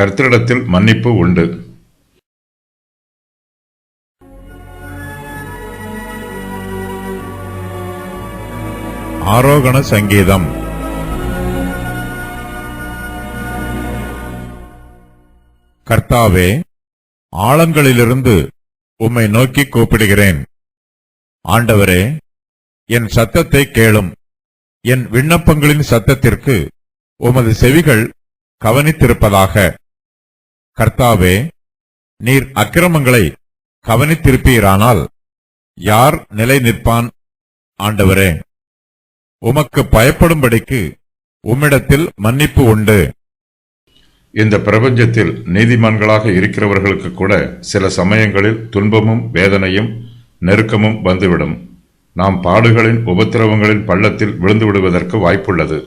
கர்த்தரிடத்தில் மன்னிப்பு உண்டு. ஆரோகண சங்கீதம். கர்த்தாவே, ஆழங்களிலிருந்து உம்மை நோக்கி கூப்பிடுகிறேன். ஆண்டவரே, என் சத்தத்தை கேளும். என் விண்ணப்பங்களின் சத்தத்திற்கு உமது செவிகள் கவனித்திருப்பதாக. கர்த்தாவே, நீர் அக்கிரமங்களை கவனித்திருப்பீரானால் யார் நிலை நிற்பான்? ஆண்டவரே, உமக்கு பயப்படும்படிக்கு உம்மிடத்தில் மன்னிப்பு உண்டு. இந்த பிரபஞ்சத்தில் நீதிமான்களாக இருக்கிறவர்களுக்கு கூட சில சமயங்களில் துன்பமும் வேதனையும் நெருக்கமும் வந்துவிடும். நாம் பாடுகளின் உபத்திரவங்களின் பள்ளத்தில் விழுந்து விடுவதற்கு வாய்ப்புள்ளது.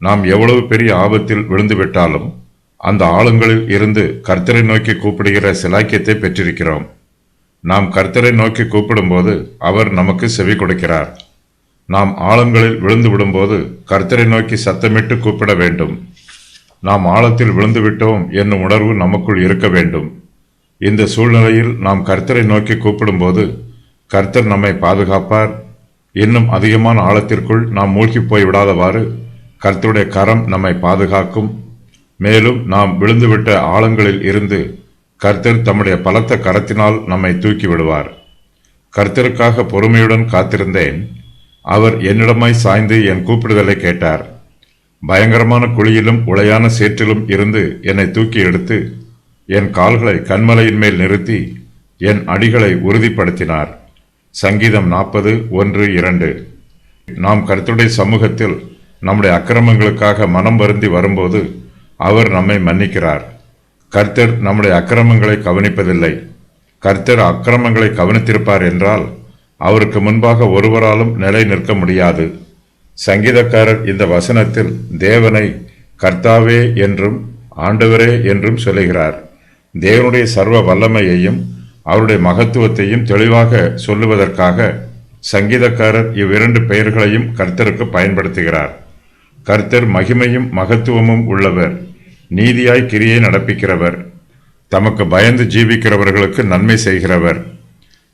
நாம் எவ்வளவு பெரிய ஆபத்தில் விழுந்துவிட்டாலும் அந்த ஆழங்களில் இருந்து கர்த்தரை நோக்கி கூப்பிடுகிற சிலாக்கியத்தை பெற்றிருக்கிறோம். நாம் கர்த்தரை நோக்கி கூப்பிடும்போது அவர் நமக்கு செவி கொடுக்கிறார். நாம் ஆழங்களில் விழுந்து விடும்போது கர்த்தரை நோக்கி சத்தமிட்டு கூப்பிட வேண்டும். நாம் ஆழத்தில் விழுந்து விட்டோம் என்னும் உணர்வு நமக்குள் இருக்க வேண்டும். இந்த சூழ்நிலையில் நாம் கர்த்தரை நோக்கி கூப்பிடும்போது கர்த்தர் நம்மை பாதுகாப்பார். இன்னும் அதிகமான ஆழத்திற்குள் நாம் மூழ்கி போய் விடாதவாறு கர்த்தருடைய கரம் நம்மை பாதுகாக்கும். மேலும் நாம் விழுந்துவிட்ட ஆழங்களில் இருந்து கர்த்தர் தம்முடைய பலத்த கரத்தினால் நம்மை தூக்கி விடுவார். கர்த்தருக்காக பொறுமையுடன் காத்திருந்தேன். அவர் என்னிடமாய் சாய்ந்து என் கூப்பிடுதலை கேட்டார். பயங்கரமான குழியிலும் உளையான சேற்றிலும் இருந்து என்னை தூக்கி எடுத்து என் கால்களை கன்மலையின் மேல் நிறுத்தி என் அடிகளை உறுதிப்படுத்தினார். சங்கீதம் 40:1-2. நாம் கர்த்தருடைய சமூகத்தில் நம்முடைய அக்கிரமங்களுக்காக மனம் வருந்தி வரும்போது அவர் நம்மை மன்னிக்கிறார். கர்த்தர் நம்முடைய அக்கிரமங்களை கவனிப்பதில்லை. கர்த்தர் அக்கிரமங்களை கவனித்திருப்பார் என்றால் அவருக்கு முன்பாக ஒருவராலும் நிலை நிற்க முடியாது. சங்கீதக்காரர் இந்த வசனத்தில் தேவனை கர்த்தாவே என்றும் ஆண்டவரே என்றும் சொல்லுகிறார். தேவனுடைய சர்வ வல்லமையையும் அவருடைய மகத்துவத்தையும் தெளிவாக சொல்லுவதற்காக சங்கீதக்காரர் இவ்விரண்டு பெயர்களையும் கர்த்தருக்கு பயன்படுத்துகிறார். கர்த்தர் மகிமையும் மகத்துவமும் உள்ளவர், நீதியாய் கிரியை நடப்பிக்கிறவர், தமக்கு பயந்து ஜீவிக்கிறவர்களுக்கு நன்மை செய்கிறவர்,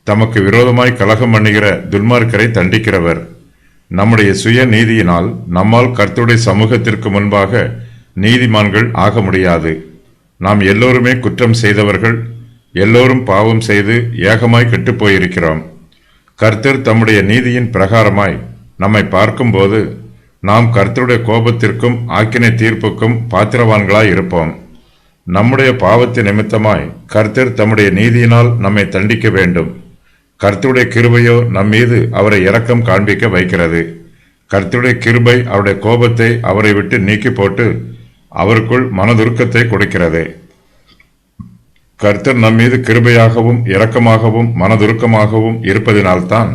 தமக்கு விரோதமாய் கலகம் பண்ணுகிற துன்மார்க்கரை தண்டிக்கிறவர். நம்முடைய சுய நீதியினால் நம்மால் கர்த்தருடைய சமூகத்திற்கு முன்பாக நீதிமான்கள் ஆக முடியாது. நாம் எல்லோருமே குற்றம் செய்தவர்கள், எல்லோரும் பாவம் செய்து ஏகமாய் கெட்டுப்போயிருக்கிறோம். கர்த்தர் தம்முடைய நீதியின் பிரகாரமாய் நம்மை பார்க்கும்போது நாம் கர்த்தருடைய கோபத்திற்கும் ஆக்கினை தீர்ப்புக்கும் பாத்திரவான்களாய் இருப்போம். நம்முடைய பாவத்தின் நிமித்தமாய் கர்த்தர் தம்முடைய நீதியினால் நம்மை தண்டிக்க வேண்டும். கர்த்தருடைய கிருபையோ நம்மீது அவரை இரக்கம் காண்பிக்க வைக்கிறது. கர்த்தருடைய கிருபை அவருடைய கோபத்தை அவரை விட்டு நீக்கி போட்டு அவருக்குள் மனதுருக்கத்தை கொடுக்கிறது. கர்த்தர் நம்மீது கிருபையாகவும் இரக்கமாகவும் மனதுருக்கமாகவும் இருப்பதினால்தான்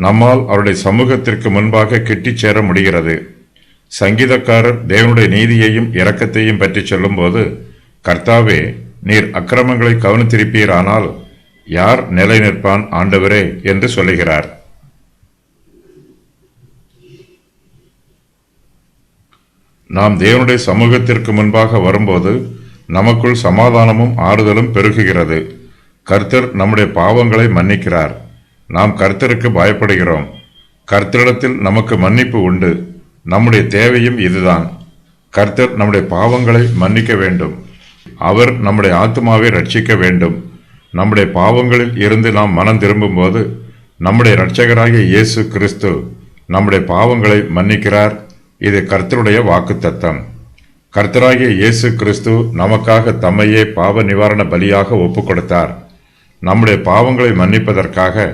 நம்மால் அவருடைய சமூகத்திற்கு முன்பாக கிட்டிச் சேர முடிகிறது. சங்கீதக்காரர் தேவனுடைய நீதியையும் இரக்கத்தையும் பற்றி சொல்லும்போது, கர்த்தாவே, நீர் அக்கிரமங்களை கவனித்திருப்பீரானால் யார் நிலை நிற்பான் ஆண்டவரே என்று சொல்லுகிறார். நாம் தேவனுடைய சமூகத்திற்கு முன்பாக வரும்போது நமக்குள் சமாதானமும் ஆறுதலும் பெருகுகிறது. கர்த்தர் நம்முடைய பாவங்களை மன்னிக்கிறார். நாம் கர்த்தருக்கு பயப்படுகிறோம். கர்த்தரிடத்தில் நமக்கு மன்னிப்பு உண்டு. நம்முடைய தேவையும் இதுதான். கர்த்தர் நம்முடைய பாவங்களை மன்னிக்க வேண்டும். அவர் நம்முடைய ஆத்துமாவை ரட்சிக்க வேண்டும். நம்முடைய பாவங்களில் இருந்து நாம் மனம் திரும்பும்போது நம்முடைய இரட்சகராகிய இயேசு கிறிஸ்து நம்முடைய பாவங்களை மன்னிக்கிறார். இது கர்த்தருடைய வாக்குத்தத்தம். கர்த்தராகிய இயேசு கிறிஸ்து நமக்காக தம்மையே பாவ நிவாரண பலியாக ஒப்புக் கொடுத்தார். நம்முடைய பாவங்களை மன்னிப்பதற்காக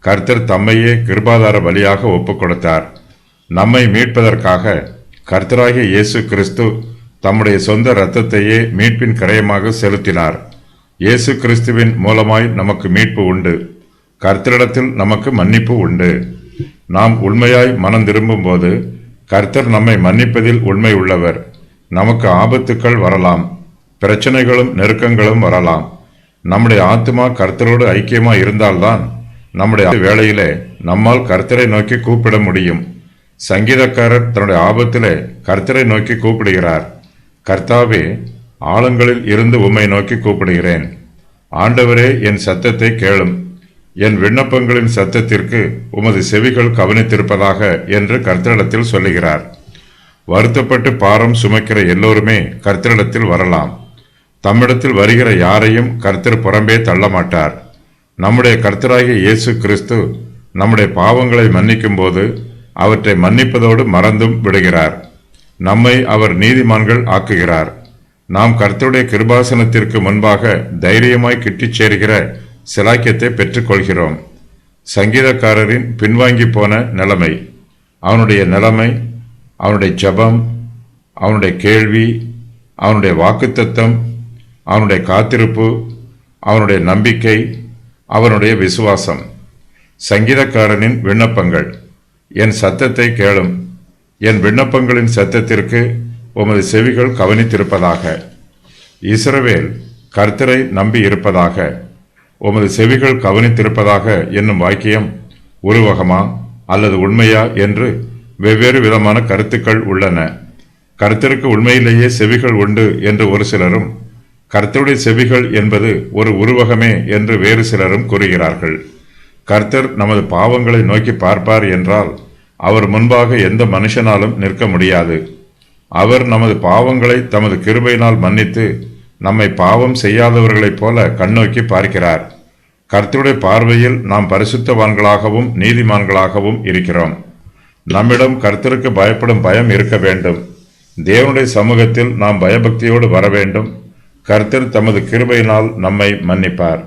கர்த்தர் தம்மையே கிருபாதார பலியாக ஒப்புக் கொடுத்தார். நம்மை மீட்பதற்காக கர்த்தராகிய இயேசு கிறிஸ்து தம்முடைய சொந்த இரத்தத்தையே மீட்பின் கிரயமாக செலுத்தினார். இயேசு கிறிஸ்துவின் மூலமாய் நமக்கு மீட்பு உண்டு. கர்த்தரிடத்தில் நமக்கு மன்னிப்பு உண்டு. நாம் உண்மையாய் மனம் திரும்பும் போது கர்த்தர் நம்மை மன்னிப்பதில் உண்மை உள்ளவர். நமக்கு ஆபத்துக்கள் வரலாம், பிரச்சனைகளும் நெருக்கங்களும் வரலாம். நம்முடைய ஆத்துமா கர்த்தரோடு ஐக்கியமாய் இருந்தால்தான் நம்முடைய வேளையிலே நம்மால் கர்த்தரை நோக்கி கூப்பிட முடியும். சங்கீதக்காரர் தன்னுடைய ஆபத்திலே கர்த்தரை நோக்கி கூப்பிடுகிறார். கர்த்தாவே, ஆழங்களில் இருந்து உம்மை நோக்கி கூப்பிடுகிறேன். ஆண்டவரே, என் சத்தத்தை கேளும். என் விண்ணப்பங்களின் சத்தத்திற்கு உமது செவிகள் கவனித்திருப்பதாக என்று கர்த்தரிடத்தில் சொல்லுகிறார். வருத்தப்பட்டு பாரம் சுமக்கிற எல்லோருமே கர்த்தரிடத்தில் வரலாம். தம்மிடத்தில் வருகிற யாரையும் கர்த்தர் புறம்பே தள்ள மாட்டார். நம்முடைய கர்த்தராகிய இயேசு கிறிஸ்து நம்முடைய பாவங்களை மன்னிக்கும் போது அவற்றை மன்னிப்பதோடு மறந்தும் விடுகிறார். நம்மை அவர் நீதிமான்கள் ஆக்குகிறார். நாம் கர்த்தருடைய கிருபாசனத்திற்கு முன்பாக தைரியமாய் கிட்டிச் சேருகிற சிலாக்கியத்தை பெற்றுக்கொள்கிறோம். சங்கீதக்காரரின் பின்வாங்கி போன நிலைமை, அவனுடைய நிலைமை, அவனுடைய ஜெபம், அவனுடைய கேள்வி, அவனுடைய வாக்குத்தத்தம், அவனுடைய காத்திருப்பு, அவனுடைய நம்பிக்கை, அவனுடைய விசுவாசம். சங்கீதக்காரனின் விண்ணப்பங்கள். என் சத்தத்தை கேளும். என் விண்ணப்பங்களின் சத்தத்திற்கு உமது செவிகள் கவனித்திருப்பதாக. இஸ்ரவேல் கர்த்தரை நம்பி இருப்பதாக. உமது செவிகள் கவனித்திருப்பதாக என்னும் வாக்கியம் உருவகமா அல்லது உண்மையா என்று வெவ்வேறு விதமான கருத்துக்கள் உள்ளன. கர்த்தருக்கு உண்மையிலேயே செவிகள் உண்டு என்று ஒரு சிலரும், கர்த்தருடைய செவிகள் என்பது ஒரு உருவகமே என்று வேறு சிலரும் கூறுகிறார்கள். கர்த்தர் நமது பாவங்களை நோக்கி பார்ப்பார் என்றால் அவர் முன்பாக எந்த மனுஷனாலும் நிற்க முடியாது. அவர் நமது பாவங்களை தமது கிருபையினால் மன்னித்து நம்மை பாவம் செய்யாதவர்களைப் போல கண்ணோக்கி பார்க்கிறார். கர்த்தருடைய பார்வையில் நாம் பரிசுத்தவான்களாகவும் நீதிமான்களாகவும் இருக்கிறோம். நம்மிடம் கர்த்தருக்கு பயப்படும் பயம் இருக்க வேண்டும். தேவனுடைய சமூகத்தில் நாம் பயபக்தியோடு வர வேண்டும். கர்த்தர் தமது கிருபையினால் நம்மை மன்னிப்பார்.